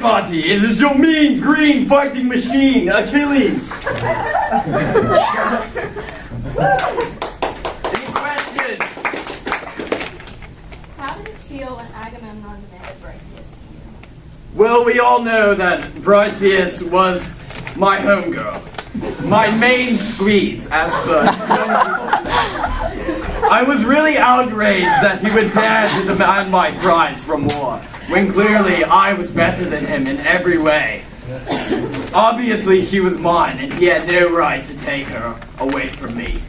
everybody! It is your mean green fighting machine, Achilles! Any questions? How did it feel when Agamemnon demanded Briseis from you? Well, we all know that Briseis was my homegirl. My main squeeze, as the young people say. I was really outraged that he would dare to demand my prize from war, when clearly I was better than him in every way. Obviously, she was mine, and he had no right to take her away from me.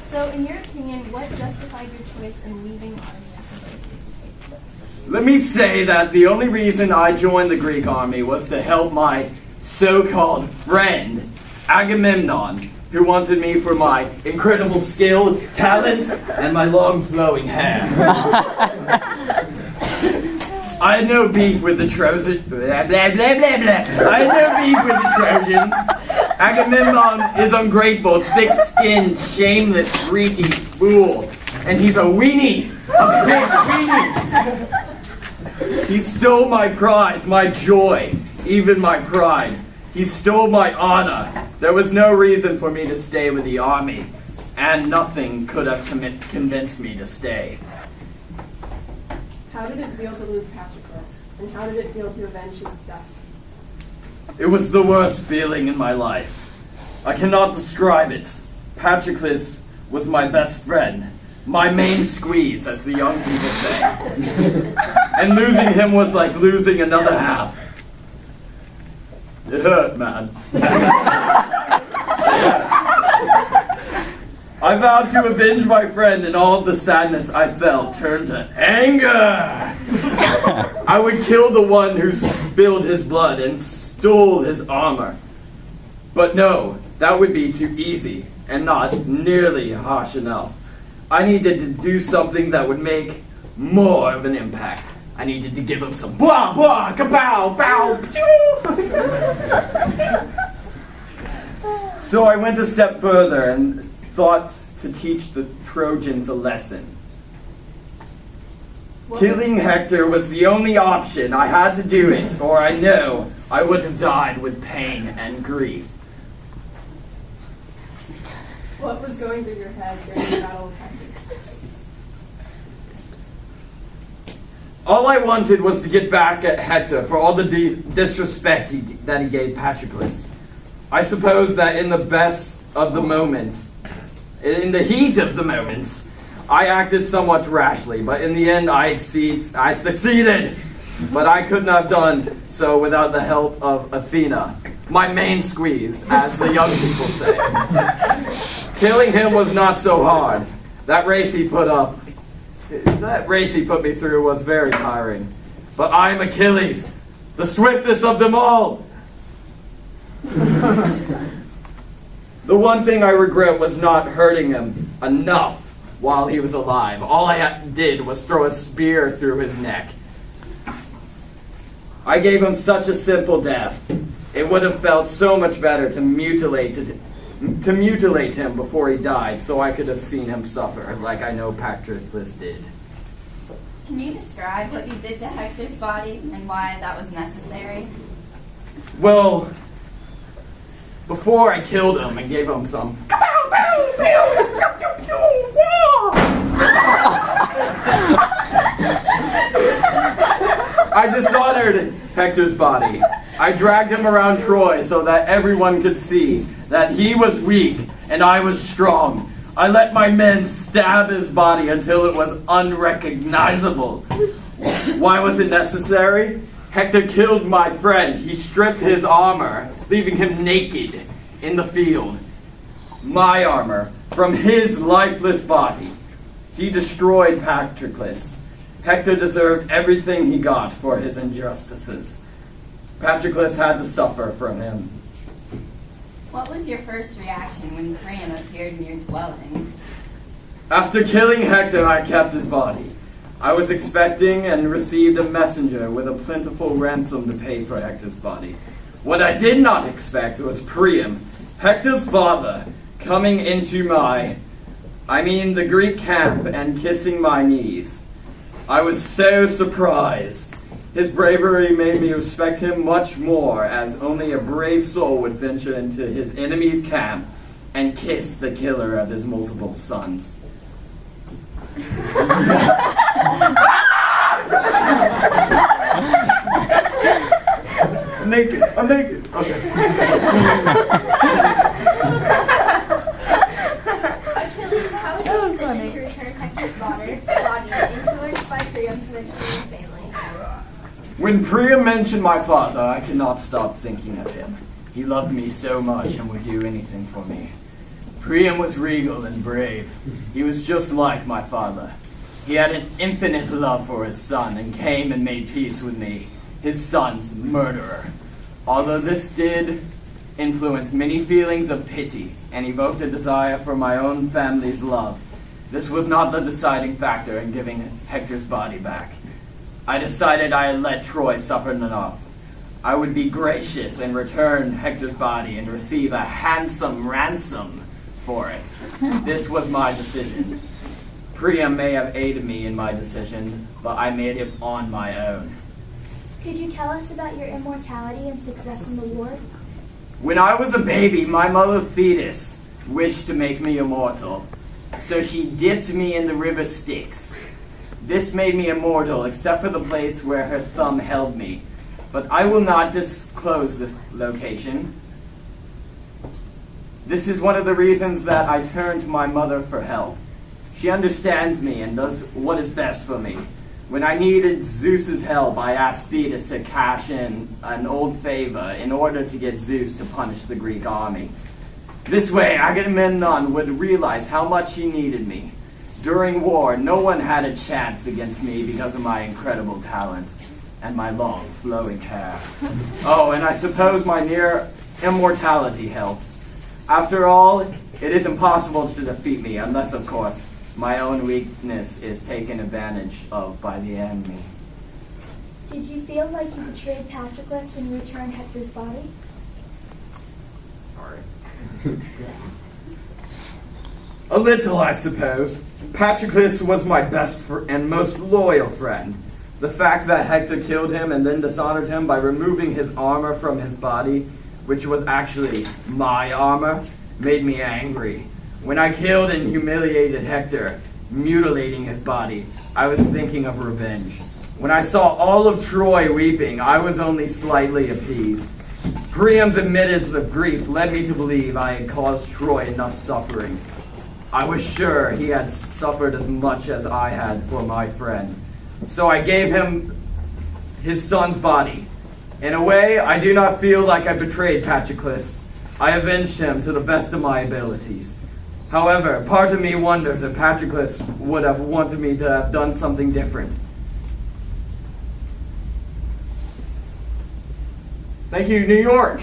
So, in your opinion, what justified your choice in leaving the army after Briseis was taken? Let me say that the only reason I joined the Greek army was to help my so-called friend, Agamemnon, who wanted me for my incredible skill, talent, and my long flowing hair. I had no beef with the Trojans. Blah, blah, blah, blah, blah. I had no beef with the Trojans. Agamemnon is ungrateful, thick-skinned, shameless, greedy fool. And he's a weenie. A big weenie. He stole my prize, my joy, even my pride. He stole my honor. There was no reason for me to stay with the army, and nothing could have convinced me to stay. How did it feel to lose Patroclus, and how did it feel to avenge his death? It was the worst feeling in my life. I cannot describe it. Patroclus was my best friend, my main squeeze, as the young people say. And losing him was like losing another half. It hurt, man. I vowed to avenge my friend, and all of the sadness I felt turned to anger. I would kill the one who spilled his blood and stole his armor. But no, that would be too easy and not nearly harsh enough. I needed to do something that would make more of an impact. I needed to give him some blah blah kapow pow pew. So I went a step further and thought to teach the Trojans a lesson. Killing Hector was the only option. I had to do it, or I know I would have died with pain and grief. What was going through your head during the Battle of Hector? All I wanted was to get back at Hector for all the disrespect that he gave Patroclus. I suppose that in the best of the moments, in the heat of the moments, I acted somewhat rashly, but in the end I succeeded. But I couldn't have done so without the help of Athena, my main squeeze, as the young people say. Killing him was not so hard. That race he put me through was very tiring. But I'm Achilles, the swiftest of them all. The one thing I regret was not hurting him enough while he was alive. All I did was throw a spear through his neck. I gave him such a simple death. It would have felt so much better to mutilate him before he died, so I could have seen him suffer, like I know Patroclus did. Can you describe what you did to Hector's body and why that was necessary? Well, before I killed him and gave him some I dishonored Hector's body. I dragged him around Troy so that everyone could see that he was weak and I was strong. I let my men stab his body until it was unrecognizable. Why was it necessary? Hector killed my friend. He stripped his armor, leaving him naked in the field. My armor from his lifeless body. He destroyed Patroclus. Hector deserved everything he got for his injustices. Patroclus had to suffer from him. What was your first reaction when Priam appeared in your dwelling? After killing Hector, I kept his body. I was expecting and received a messenger with a plentiful ransom to pay for Hector's body. What I did not expect was Priam, Hector's father, coming into the Greek camp and kissing my knees. I was so surprised. His bravery made me respect him much more, as only a brave soul would venture into his enemy's camp and kiss the killer of his multiple sons. I'm naked. Okay. Achilles, how was your decision to return Hector's body influenced by Priam's mentioning family? When Priam mentioned my father, I could not stop thinking of him. He loved me so much and would do anything for me. Priam was regal and brave. He was just like my father. He had an infinite love for his son and came and made peace with me, his son's murderer. Although this did influence many feelings of pity and evoked a desire for my own family's love, this was not the deciding factor in giving Hector's body back. I decided I had let Troy suffer enough. I would be gracious and return Hector's body and receive a handsome ransom for it. This was my decision. Priam may have aided me in my decision, but I made it on my own. Could you tell us about your immortality and success in the war? When I was a baby, my mother Thetis wished to make me immortal, so she dipped me in the river Styx. This made me immortal, except for the place where her thumb held me. But I will not disclose this location. This is one of the reasons that I turn to my mother for help. She understands me and does what is best for me. When I needed Zeus's help, I asked Thetis to cash in an old favor in order to get Zeus to punish the Greek army. This way, Agamemnon would realize how much he needed me. During war, no one had a chance against me because of my incredible talent and my long, flowing hair. Oh, and I suppose my near immortality helps. After all, it is impossible to defeat me unless, of course, my own weakness is taken advantage of by the enemy. Did you feel like you betrayed Patroclus when you returned Hector's body? Sorry. A little, I suppose. Patroclus was my best and most loyal friend. The fact that Hector killed him and then dishonored him by removing his armor from his body, which was actually my armor, made me angry. When I killed and humiliated Hector, mutilating his body, I was thinking of revenge. When I saw all of Troy weeping, I was only slightly appeased. Priam's admittance of grief led me to believe I had caused Troy enough suffering. I was sure he had suffered as much as I had for my friend. So I gave him his son's body. In a way, I do not feel like I betrayed Patroclus. I avenged him to the best of my abilities. However, part of me wonders if Patroclus would have wanted me to have done something different. Thank you, New York.